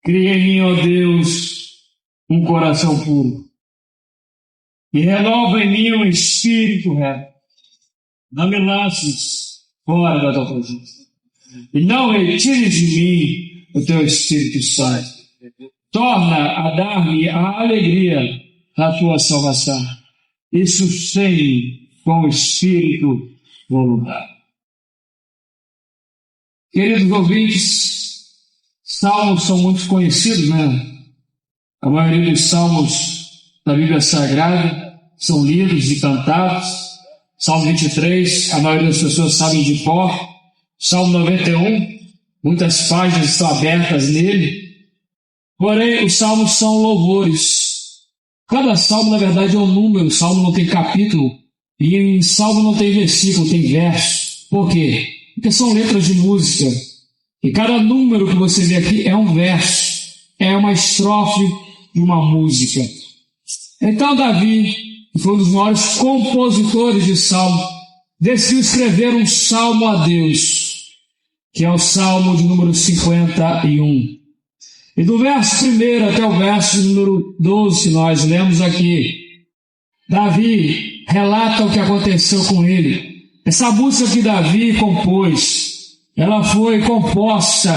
Cria em mim, ó Deus, um coração puro e renova em mim um espírito reto. Não me lances fora da tua presença e não retires de mim o teu Espírito Santo. Torna a dar-me a alegria da tua salvação e sustém com o espírito voluntário. Queridos ouvintes, salmos são muito conhecidos, né? A maioria dos salmos da Bíblia Sagrada são lidos e cantados. Salmo 23, a maioria das pessoas sabem de cor. Salmo 91, muitas páginas estão abertas nele. Porém, os salmos são louvores. Cada salmo, na verdade, é um número. O salmo não tem capítulo. E em salmo não tem versículo, tem verso. Por quê? Porque são letras de música. E cada número que você vê aqui é um verso. É uma estrofe de uma música. Então, Davi, que foi um dos maiores compositores de salmo, decidiu escrever um salmo a Deus, que é o salmo de número 51. E do verso 1 até o verso número 12, que nós lemos aqui, Davi relata o que aconteceu com ele. Essa música que Davi compôs, ela foi composta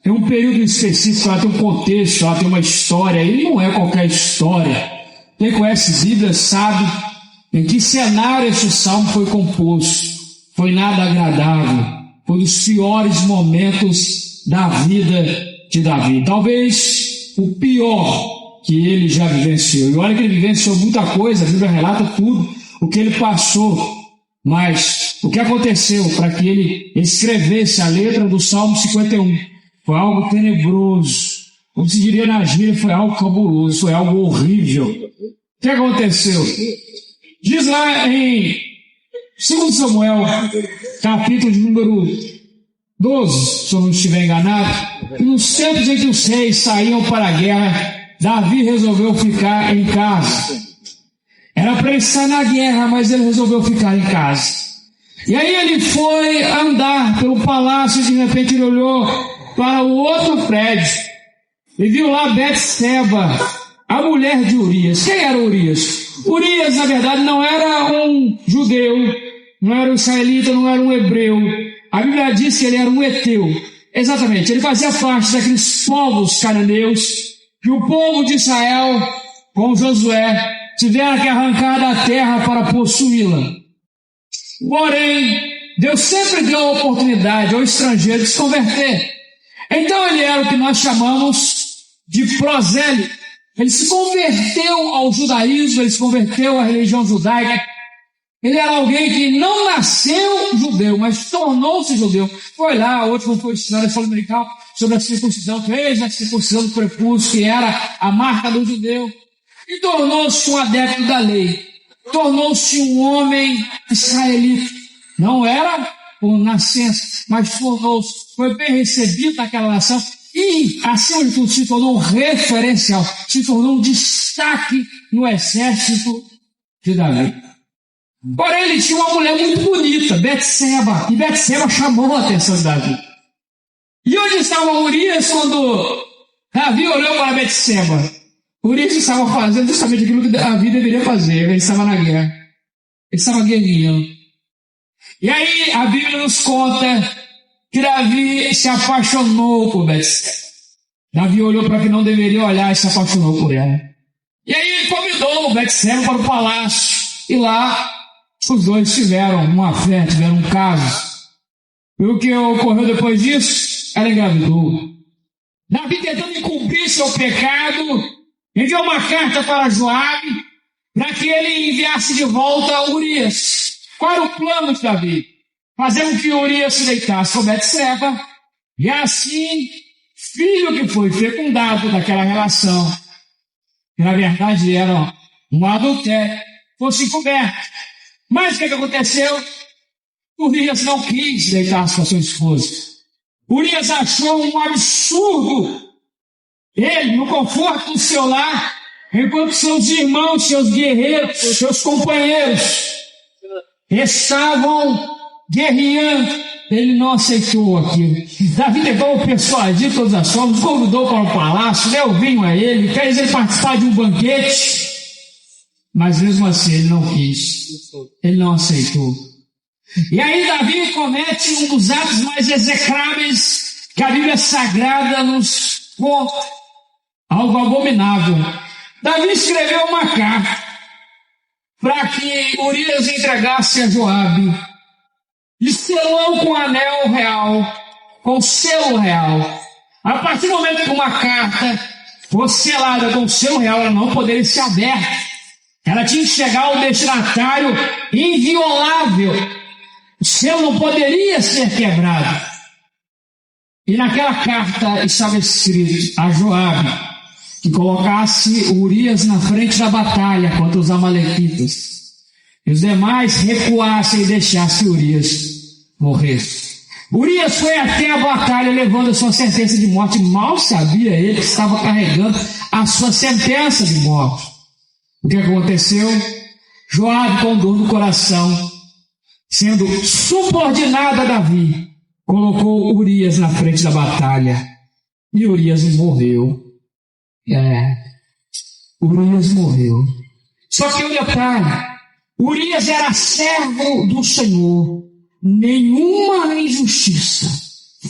em um período específico, ela tem um contexto, ela tem uma história, e não é qualquer história. Quem conhece Bíblia sabe em que cenário esse salmo foi composto. Foi nada agradável, foi um dos piores momentos da vida de Davi, talvez o pior que ele já vivenciou. E olha que ele vivenciou muita coisa, a Bíblia relata tudo o que ele passou, mas o que aconteceu para que ele escrevesse a letra do Salmo 51 foi algo tenebroso, como se diria na gíria, foi algo cabuloso, foi algo horrível. O que aconteceu? Diz lá em 2 Samuel, capítulo de número 12, se eu não estiver enganado, que nos tempos em que os reis saíam para a guerra, Davi resolveu ficar em casa. Era para ele estar na guerra, mas ele resolveu ficar em casa. E aí ele foi andar pelo palácio e de repente ele olhou para o outro prédio e viu lá Betseba, a mulher de Urias. Quem era Urias? Urias, na verdade, não era um judeu, não era um israelita, não era um hebreu. A Bíblia diz que ele era um heteu. Exatamente, ele fazia parte daqueles povos cananeus que o povo de Israel, com Josué, tiveram que arrancar da terra para possuí-la. Porém, Deus sempre deu a oportunidade ao estrangeiro de se converter. Então ele era o que nós chamamos de prosélito. Ele se converteu ao judaísmo, ele se converteu à religião judaica. Ele era alguém que não nasceu judeu, mas tornou-se judeu. Foi lá, outro não foi estudar, ele falou americano sobre a circuncisão, fez a circuncisão do prepúcio, que era a marca do judeu, e tornou-se um adepto da lei. Tornou-se um homem israelita. Não era por nascença, mas tornou-se, foi bem recebido naquela nação e, acima de tudo, se tornou um referencial, se tornou um destaque no exército de Davi. Porém, ele tinha uma mulher muito bonita, Betseba, e Betseba chamou a atenção de Davi. E onde estava Urias quando Davi olhou para Betseba? Urias estava fazendo justamente aquilo que Davi deveria fazer, ele estava na guerra, ele estava guerreando. E aí a Bíblia nos conta que Davi se apaixonou por Betseba. Davi olhou para quem não deveria olhar e se apaixonou por ela. E aí ele convidou Betseba para o palácio, e lá os dois tiveram uma fé, tiveram um caso. E o que ocorreu depois disso? Ela engravidou. Davi, tentando encobrir seu pecado, enviou uma carta para Joabe para que ele enviasse de volta Urias. Qual era o plano de Davi? Fazer com que Urias se deitasse com Betseba e assim, filho que foi fecundado daquela relação, que na verdade era um adultério, fosse encoberto. Mas o que aconteceu? Urias não quis deitar-se com a sua esposa. Urias achou um absurdo ele, no conforto do seu lar, enquanto seus irmãos, seus guerreiros, seus companheiros estavam guerreando, ele não aceitou aquilo. Davi tentou persuadir todas as formas, convidou para o palácio, deu vinho a ele, fez ele participar de um banquete, mas mesmo assim ele não quis, ele não aceitou. E aí Davi comete um dos atos mais execráveis que a Bíblia Sagrada nos conta, algo abominável. Davi escreveu uma carta para que Urias entregasse a Joabe, e selou com anel real, com selo real. A partir do momento que uma carta fosse selada com selo real, ela não poderia ser aberta. Ela tinha que chegar ao destinatário inviolável. O selo não poderia ser quebrado. E naquela carta estava escrito a Joabe que colocasse Urias na frente da batalha contra os amalequitas, e os demais recuassem e deixassem Urias morrer. Urias foi até a batalha levando a sua sentença de morte. Mal sabia ele que estava carregando a sua sentença de morte. O que aconteceu? Joabe, com dor no coração, sendo subordinado a Davi, colocou Urias na frente da batalha, e Urias morreu. Urias morreu. Só que o detalhe, Urias era servo do Senhor. Nenhuma injustiça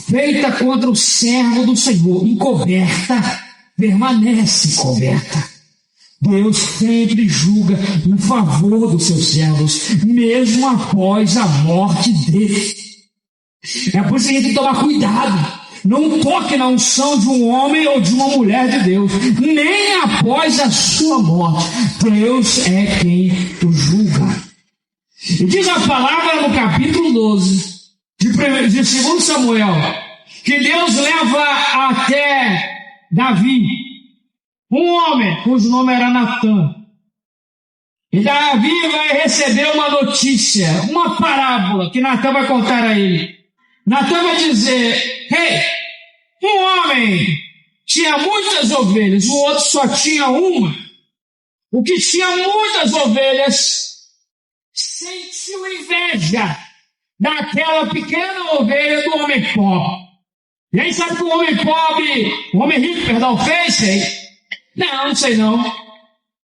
feita contra o servo do Senhor, encoberta, permanece encoberta. Deus sempre julga em favor dos seus servos, mesmo após a morte dele. É por isso que a gente tem que tomar cuidado. Não toque na unção de um homem ou de uma mulher de Deus, nem após a sua morte. Deus é quem o julga. E diz a palavra no capítulo 12 de 2 Samuel, que Deus leva até Davi um homem cujo nome era Natã. E Davi vai receber uma notícia, uma parábola que Natã vai contar a ele. Natã vai dizer: um homem tinha muitas ovelhas, o outro só tinha uma. O que tinha muitas ovelhas sentiu inveja daquela pequena ovelha do homem pobre. E aí sabe o que o homem pobre, o homem rico, perdão, fez? Não sei não.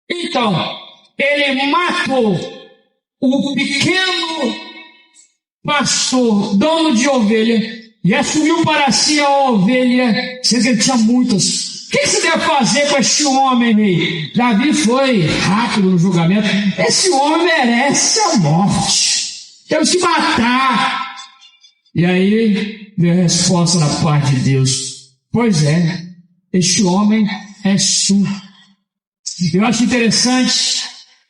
Então, ele matou o pequeno pastor, dono de ovelha, e assumiu para si a ovelha, sendo que ele tinha muitas. O que você deve fazer com este homem, rei? Davi foi rápido no julgamento. Esse homem merece a morte. Temos que matar. E aí veio a resposta da parte de Deus: pois é, este homem é su. Eu acho interessante,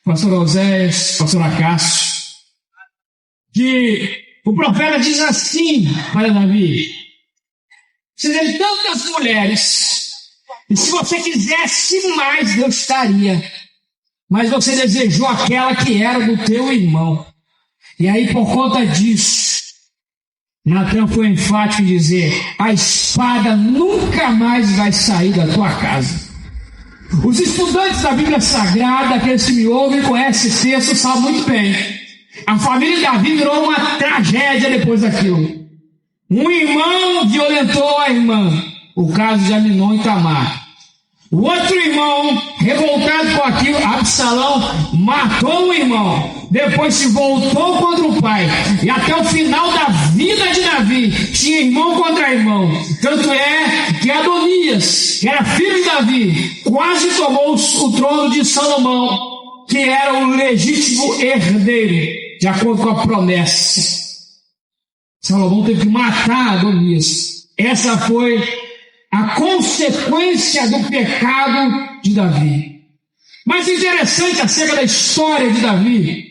pastor Oséias, pastor Acácio, que o profeta diz assim para Davi: você tem tantas mulheres, e se você quisesse mais, Deus estaria. Mas você desejou aquela que era do teu irmão. E aí, por conta disso, Natã foi enfático em dizer: a espada nunca mais vai sair da tua casa. Os estudantes da Bíblia Sagrada, aqueles que me ouvem, conhecem esse texto, sabem muito bem. A família de Davi virou uma tragédia depois daquilo. Um irmão violentou a irmã, o caso de Aminon e Tamar. O outro irmão, revoltado com aquilo, Absalão, matou o irmão. Depois se voltou contra o pai. E até o final da vida de Davi, tinha irmão contra irmão. Tanto é que Adonias, que era filho de Davi, quase tomou o trono de Salomão, que era o legítimo herdeiro, de acordo com a promessa. Salomão teve que matar Adonias. Essa foi a consequência do pecado de Davi. Mas interessante acerca da história de Davi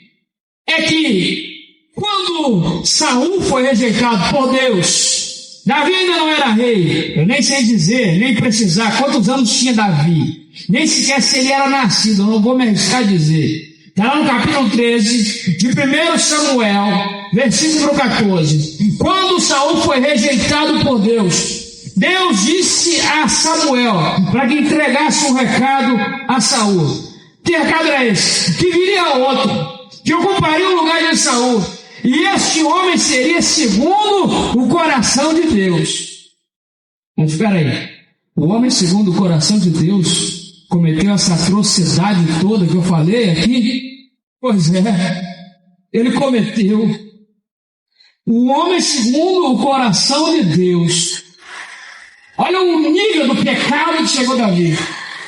é que quando Saul foi rejeitado por Deus, Davi ainda não era rei. Eu nem sei dizer, nem precisar quantos anos tinha Davi, nem sequer se ele era nascido, eu não vou me arriscar a dizer. Está lá no capítulo 13 de 1 Samuel, versículo 14. Quando Saul foi rejeitado por Deus, Deus disse a Samuel para que entregasse um recado a Saul. Que recado era esse? Que viria outro, que ocuparia o lugar de Saul. E este homem seria segundo o coração de Deus. Mas espera aí, o homem segundo o coração de Deus cometeu essa atrocidade toda que eu falei aqui? Pois é, ele cometeu. O homem segundo o coração de Deus. Olha o nível do pecado que chegou Davi.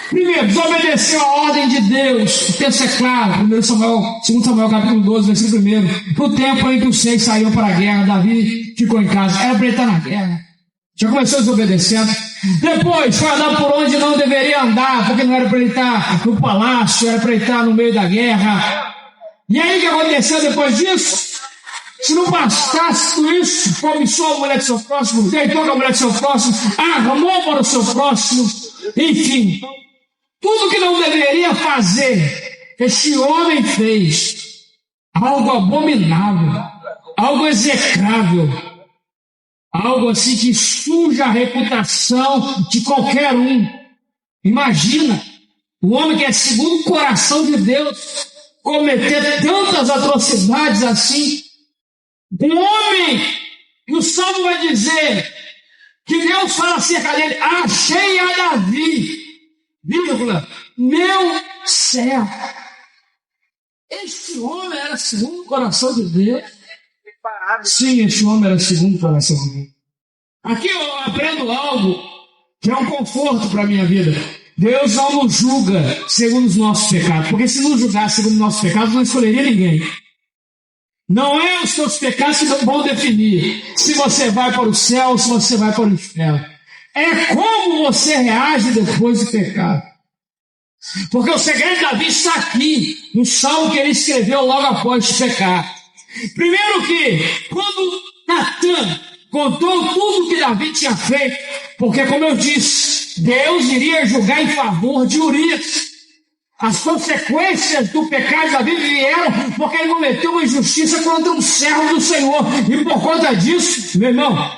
Primeiro, desobedeceu a ordem de Deus. O texto é claro, 2 Samuel capítulo 12, versículo 1. No tempo em que os 6 saíram para a guerra, Davi ficou em casa. Era para ele estar na guerra. Já começou desobedecendo. Depois, foi andar por onde não deveria andar, porque não era para ele estar no palácio, era para ele estar no meio da guerra. E aí o que aconteceu depois disso? Se não bastasse tudo isso, cobiçou a mulher do seu próximo, deitou com a mulher do seu próximo, armou para o seu próximo, enfim, tudo que não deveria fazer, esse homem fez. Algo abominável, algo execrável, algo assim que suja a reputação de qualquer um. Imagina, o homem que é segundo o coração de Deus, cometer tantas atrocidades assim. Um homem, e o Salmo vai dizer, que Deus fala acerca dele, achei a Davi, vírgula, meu servo. Este homem era segundo o coração de Deus. Sim, este homem era segundo o coração de Deus. Aqui eu aprendo algo que é um conforto para a minha vida. Deus não nos julga segundo os nossos pecados, porque se nos julgasse segundo os nossos pecados, não escolheria ninguém. Não é os seus pecados que vão definir se você vai para o céu ou se você vai para o inferno. É como você reage depois do pecado. Porque o segredo de Davi está aqui, no salmo que ele escreveu logo após pecar. Primeiro que, quando Natan contou tudo que Davi tinha feito, porque como eu disse, Deus iria julgar em favor de Urias. As consequências do pecado de Davi vieram porque ele cometeu uma injustiça contra um servo do Senhor. E por conta disso, meu irmão,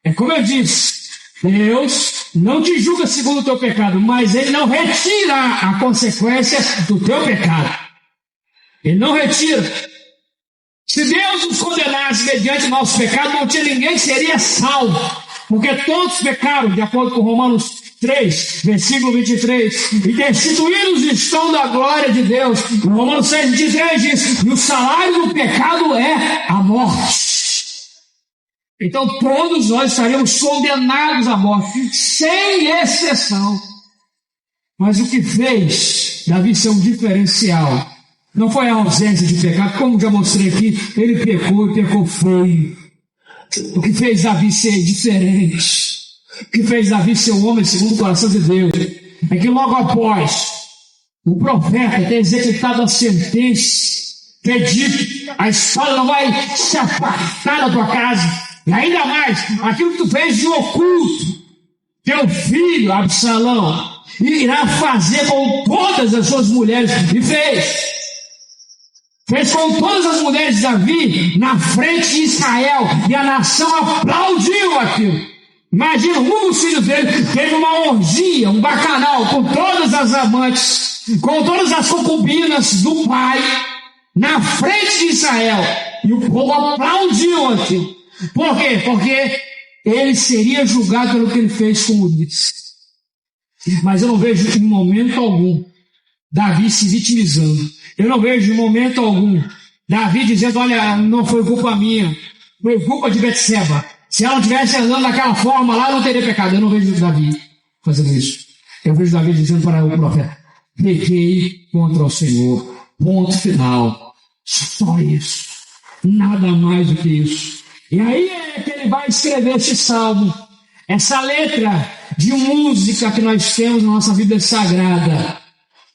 é como eu disse, Deus não te julga segundo o teu pecado, mas Ele não retira a consequência do teu pecado. Ele não retira. Se Deus nos condenasse mediante o nosso pecado, não tinha ninguém que seria salvo. Porque todos pecaram, de acordo com Romanos 3, versículo 23, e destituídos estão da glória de Deus. Romanos 6, 23 diz, e o salário do pecado é a morte. Então todos nós estaremos condenados à morte, sem exceção. Mas o que fez Davi ser um diferencial não foi a ausência de pecado, como já mostrei aqui, ele pecou e pecou feio. O que fez Davi ser diferente, o que fez Davi ser um homem segundo o coração de Deus, é que logo após o profeta ter executado a sentença, ter dito, a espada não vai se apartar da tua casa, e ainda mais, aquilo que tu fez de oculto, teu filho Absalão irá fazer com todas as suas mulheres, e fez com todas as mulheres de Davi na frente de Israel, e a nação aplaudiu aquilo. Imagina, um dos filhos dele teve uma orgia, um bacanal, com todas as amantes, com todas as concubinas do pai, na frente de Israel, e o povo aplaudiu aquilo. Por quê? Porque ele seria julgado pelo que ele fez com Urias. Mas eu não vejo em momento algum Davi se vitimizando. Eu não vejo em momento algum Davi dizendo, olha, não foi culpa minha, foi culpa de Betseba. Se ela estivesse andando daquela forma lá, não teria pecado. Eu não vejo Davi fazendo isso. Eu vejo Davi dizendo para o profeta, pequei contra o Senhor. Ponto final. Só isso. Nada mais do que isso. E aí é que ele vai escrever esse salmo. Essa letra de música que nós temos na nossa Bíblia Sagrada.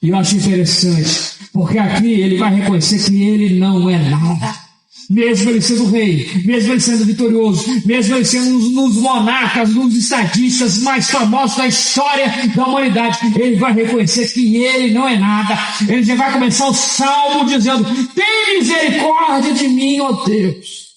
E eu acho interessante, porque aqui ele vai reconhecer que ele não é nada. Mesmo ele sendo rei, mesmo ele sendo vitorioso, mesmo ele sendo um dos monarcas, um dos estadistas mais famosos da história da humanidade, ele vai reconhecer que ele não é nada. Ele já vai começar o salmo dizendo, tem misericórdia de mim, ó Deus.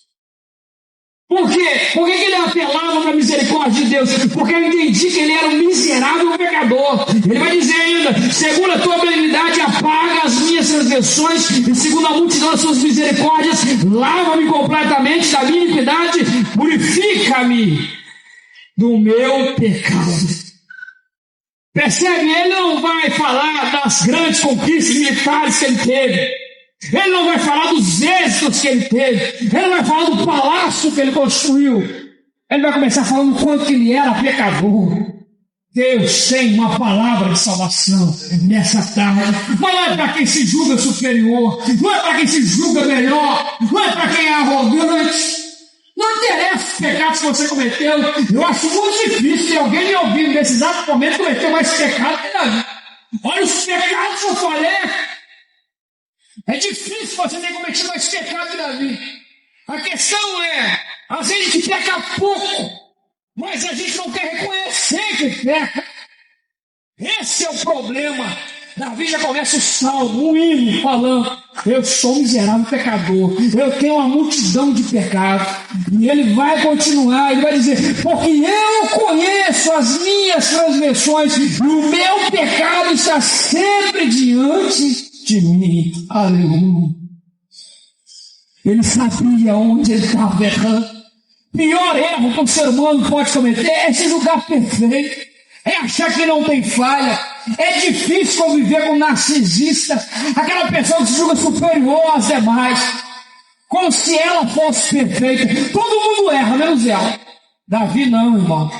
Por quê? Por que ele apelava para a misericórdia de Deus? Porque ele entendia que ele era um miserável pecador. Ele vai dizer ainda: segundo a tua benignidade, apaga as minhas transgressões, e segundo a multidão das suas misericórdias, lava-me completamente da minha iniquidade, purifica-me do meu pecado. Percebe? Ele não vai falar das grandes conquistas militares que ele teve. Ele não vai falar dos êxitos que ele teve. Ele não vai falar do palácio que ele construiu. Ele vai começar falando o quanto que ele era pecador. Deus tem uma palavra de salvação nessa tarde. Não é para quem se julga superior. Não é para quem se julga melhor. Não é para quem é arrogante. Não interessa os pecados que você cometeu. Eu acho muito difícil que alguém me ouvindo nesse exato momento cometeu mais pecado que Davi. Olha os pecados que eu falei. É difícil você ter cometido mais pecado que Davi. A questão é, às vezes a gente peca pouco, mas a gente não quer reconhecer que peca. Esse é o problema. Davi já começa o salmo, um hino, falando: eu sou um miserável pecador, eu tenho uma multidão de pecados. E ele vai continuar, ele vai dizer: porque eu conheço as minhas transgressões, e o meu pecado está sempre diante de mim. Aleluia. Ele sabia onde ele estava errando. Pior erro que um ser humano pode cometer é se julgar perfeito, é achar que não tem falha. É difícil conviver com um narcisista, aquela pessoa que se julga superior às demais, como se ela fosse perfeita. Todo mundo erra, menos ela. Davi não, irmão.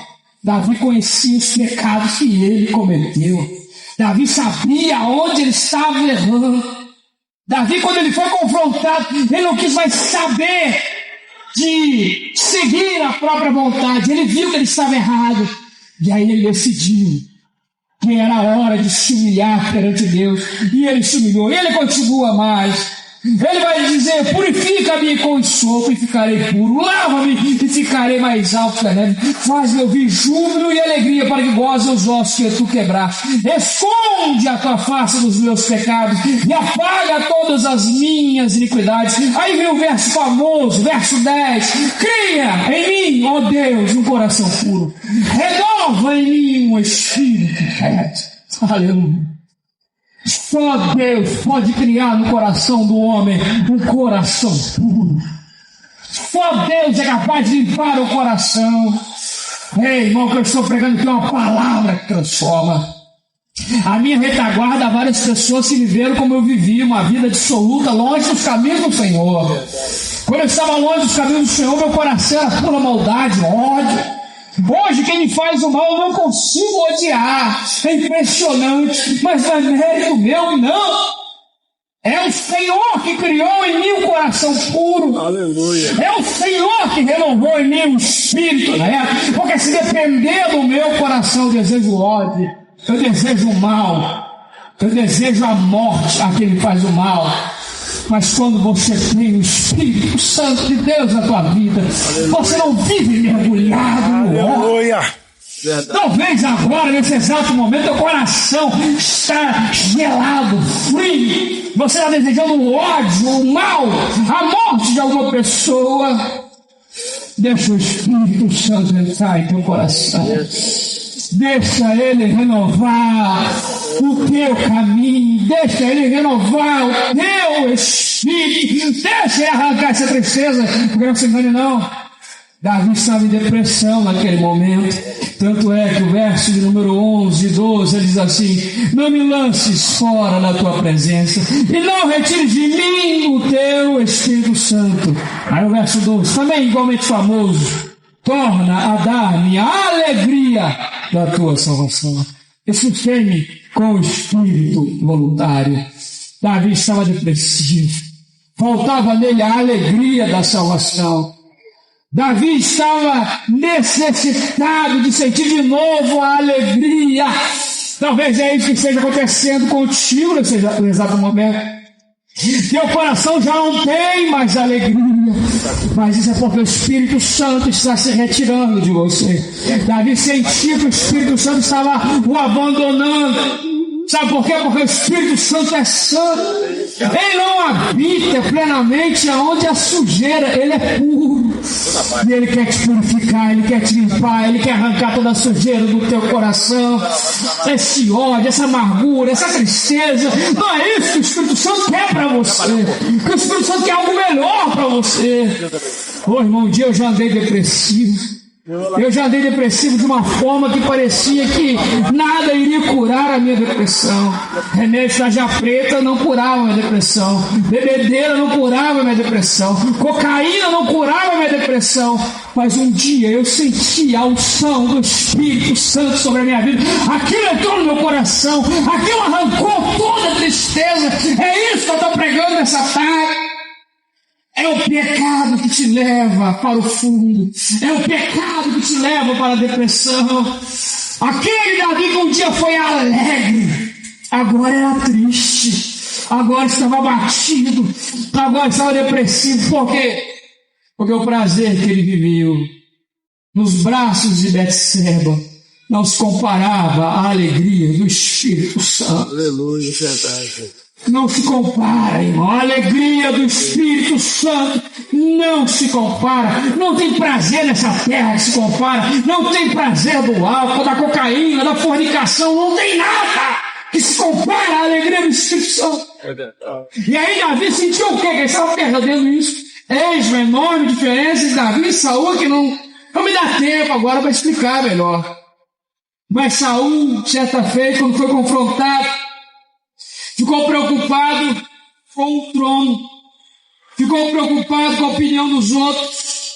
Davi conhecia os pecados que ele cometeu. Davi sabia onde ele estava errando. Davi, quando ele foi confrontado, ele não quis mais saber de seguir a própria vontade. Ele viu que ele estava errado. E aí ele decidiu que era hora de se humilhar perante Deus. E ele se humilhou. E ele continua mais. Ele vai dizer: purifica-me com ensopo e ficarei puro. Lava-me e ficarei mais alto que a neve. Faz-me ouvir júbilo e alegria, para que gozem os ossos que tu quebraste. Esconde a tua face dos meus pecados e apaga todas as minhas iniquidades. Aí vem o verso famoso, verso 10. Cria em mim, ó Deus, um coração puro. Renova em mim um espírito reto. Aleluia. Só Deus pode criar no coração do homem um coração puro. Só Deus é capaz de limpar o coração. Ei, irmão, que eu estou pregando aqui uma palavra que transforma. A minha retaguarda, várias pessoas se viveram como eu vivi, uma vida dissoluta, longe dos caminhos do Senhor. Quando eu estava longe dos caminhos do Senhor, meu coração era pura maldade, ódio. Hoje quem me faz o mal eu não consigo odiar. É impressionante, mas não é mérito meu, não. É o Senhor que criou em mim um coração puro. Aleluia. É o Senhor que renovou em mim um espírito, né? Porque se depender do meu coração, eu desejo ódio, eu desejo o mal, eu desejo a morte a quem me faz o mal. Mas quando você tem o Espírito Santo de Deus na tua vida, você não vive mergulhado no ódio. Talvez agora, nesse exato momento, o coração está gelado, frio. Você está desejando o ódio, o mal, a morte de alguma pessoa. Deixa o Espírito Santo entrar em teu coração. Deixa ele renovar o teu caminho, deixa ele renovar o teu espírito, deixa ele arrancar essa tristeza, porque não se engane não. Davi estava em depressão naquele momento, tanto é que o verso de número 11 e 12 ele diz assim: não me lances fora da tua presença e não retires de mim o teu Espírito Santo. Aí o verso 12, também igualmente famoso: torna a dar-me a alegria da tua salvação. Sustente-me com o espírito voluntário. Davi estava depressivo. Faltava nele a alegria da salvação. Davi estava necessitado de sentir de novo a alegria. Talvez é isso que esteja acontecendo contigo nesse exato momento. Teu coração já não tem mais alegria, mas isso é porque o Espírito Santo está se retirando de você. Davi sentiu que o Espírito Santo estava o abandonando. Sabe por quê? Porque o Espírito Santo é santo. Ele não habita plenamente aonde há sujeira. Ele é puro. E Ele quer te purificar, Ele quer te limpar, Ele quer arrancar toda a sujeira do teu coração, esse ódio, essa amargura, essa tristeza. Não é isso que o Espírito Santo quer para você. O Espírito Santo quer algo melhor para você. Ô irmão, um dia eu já andei depressivo. Eu já andei depressivo de uma forma que parecia que nada iria curar a minha depressão. Remédio tarja preta não curava a minha depressão. Bebedeira não curava a minha depressão. Cocaína não curava a minha depressão. Mas um dia eu senti a unção do Espírito Santo sobre a minha vida. Aquilo entrou no meu coração. Aquilo arrancou toda a tristeza. É isso que eu estou pregando nessa tarde. É o pecado que te leva para o fundo. É o pecado que te leva para a depressão. Aquele Davi que um dia foi alegre, agora era triste. Agora estava abatido. Agora estava depressivo. Por quê? Porque o prazer que ele viveu nos braços de Betseba não se comparava à alegria do Espírito Santo. Aleluia, verdade. Não se compara, irmão. A alegria do Espírito Santo não se compara. Não tem prazer nessa terra que se compara. Não tem prazer do álcool, da cocaína, da fornicação. Não tem nada que se compara à alegria do Espírito Santo. E aí Davi sentiu o quê? Que ele estava perdendo isso. Eis uma enorme diferença entre Davi e Saul, que não me dá tempo agora para explicar melhor. Mas Saul, certa feita, quando foi confrontado, ficou preocupado com o trono. Ficou preocupado com a opinião dos outros.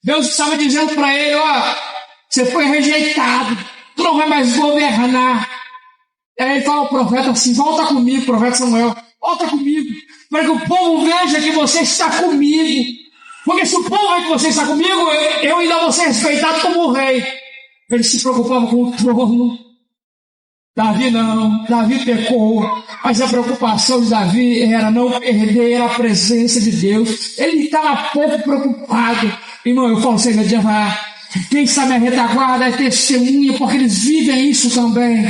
Deus estava dizendo para ele, você foi rejeitado. Tu não vai mais governar. E aí ele fala ao profeta assim, volta comigo, profeta Samuel. Volta comigo. Para que o povo veja que você está comigo. Porque se o povo vê que você está comigo, eu ainda vou ser respeitado como rei. Ele se preocupava com o trono. Davi não, Davi pecou, mas a preocupação de Davi era não perder a presença de Deus. Ele estava pouco preocupado. Irmão, eu falo sempre, quem sabe a retaguarda é testemunha, porque eles vivem isso também.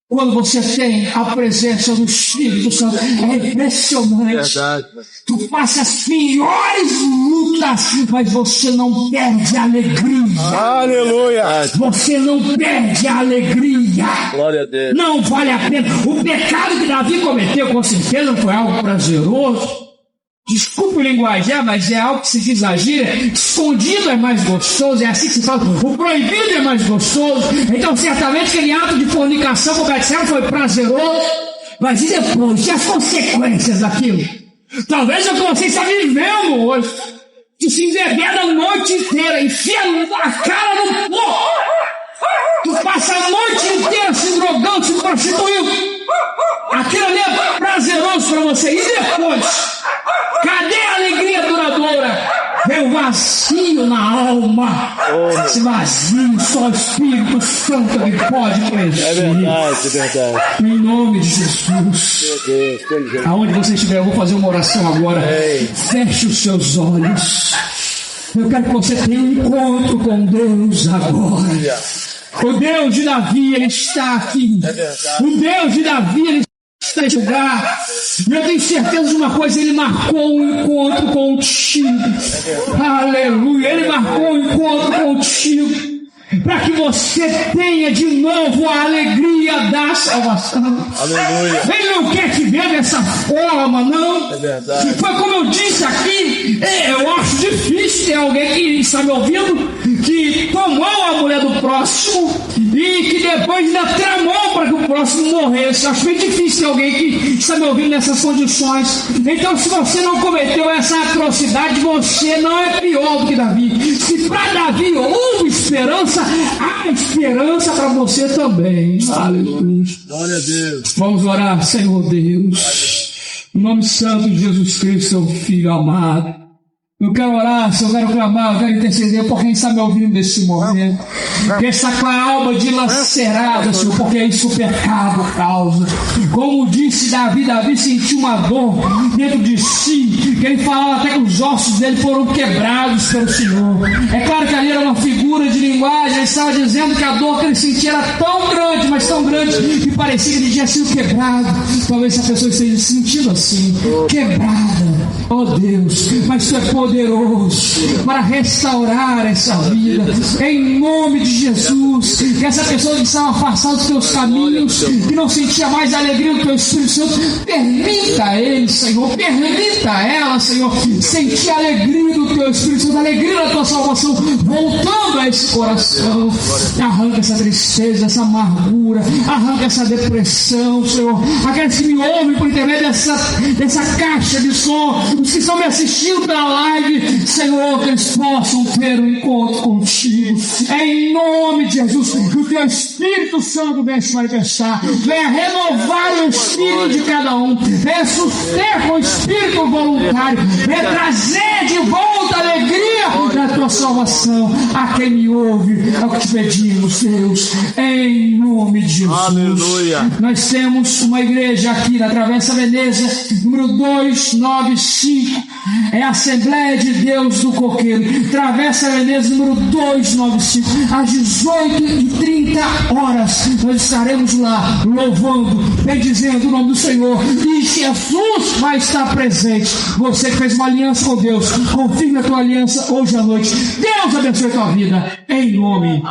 Quando você tem a presença do Espírito Santo, é impressionante. Verdade. Tu passa as piores lutas, mas você não perde a alegria. Aleluia. Você não perde a alegria. Glória a Deus. Não vale a pena. O pecado que Davi cometeu, com certeza, não foi algo prazeroso. Desculpe o linguajar, mas é algo que se exagera. Escondido é mais gostoso, é assim que se fala. O proibido é mais gostoso. Então, certamente, aquele ato de fornicação com Betseba foi prazeroso. Mas e depois? E as consequências daquilo? Talvez é o que você está vivendo hoje. De se embebeda a noite inteira, enfia a cara no pó. Tu passa a noite inteira se drogando, se prostituindo. Aquilo ali é prazeroso para você. E depois? Cadê a alegria duradoura? Vem o vazio na alma. Esse vazio só o Espírito Santo que pode preencher. É verdade, é verdade. Em nome de Jesus. Meu Deus. Aonde você estiver, eu vou fazer uma oração agora. Feche os seus olhos. Eu quero que você tenha um encontro com Deus agora. O Deus de Davi, Ele está aqui. O Deus de Davi, Ele está neste lugar. E eu tenho certeza de uma coisa, Ele marcou um encontro contigo. Aleluia, Ele marcou um encontro contigo. Para que você tenha de novo a alegria da salvação. Aleluia. Ele não quer te ver dessa forma, não. É verdade. E foi como eu disse aqui, eu acho difícil ter alguém que está me ouvindo, que tomou a mulher do próximo e que depois ainda tramou para que o próximo morresse. Eu acho bem difícil ter alguém que está me ouvindo nessas condições. Então, se você não cometeu essa atrocidade, você não é pior do que Davi. Se para Davi houve esperança, há esperança para você também. Aleluia. Glória a Deus. Vamos orar, Senhor Deus. Em nome santo de Jesus Cristo, seu Filho amado. Eu quero orar, eu quero clamar, eu quero interceder por quem está me ouvindo nesse momento. Que está com a alma dilacerada, Senhor, porque isso o pecado causa. Como disse Davi, Davi sentiu uma dor dentro de si, que ele falava até que os ossos dele foram quebrados pelo Senhor. É claro que ali era uma figura de linguagem, ele estava dizendo que a dor que ele sentia era tão grande, mas tão grande, que parecia que ele tinha sido quebrado. Talvez essa pessoa esteja se sentindo assim, quebrada. Oh Deus, mas tu é poderoso. poderoso para restaurar essa vida. Em nome de Jesus, que essa pessoa que estava afastada dos teus caminhos, que não sentia mais a alegria do teu Espírito Santo, permita a ele, Senhor, permita a ela, Senhor, sentir a alegria do teu Espírito Santo, a alegria da tua salvação, voltando a esse coração. Arranca essa tristeza, essa amargura, arranca essa depressão, Senhor. Aqueles que me ouvem por intermédio dessa caixa de som, os que estão me assistindo pela live, Senhor, que eles possam ter um encontro contigo. Em nome de Jesus, que o teu Espírito Santo venha se manifestar, venha renovar o espírito de cada um, venha suster com o espírito voluntário, venha trazer de volta a alegria da tua salvação a quem me ouve. É o que te pedimos, Deus, em nome de Jesus. Aleluia. Nós temos uma igreja aqui na Travessa Veneza, número 295, é a Assembleia de Deus do Coqueiro, Travessa Veneza, número 295, às 18h30, nós estaremos lá louvando, bendizendo o nome do Senhor, e Jesus vai estar presente. Você que fez uma aliança com Deus, confirme a tua aliança hoje à noite. Deus abençoe a tua vida, em nome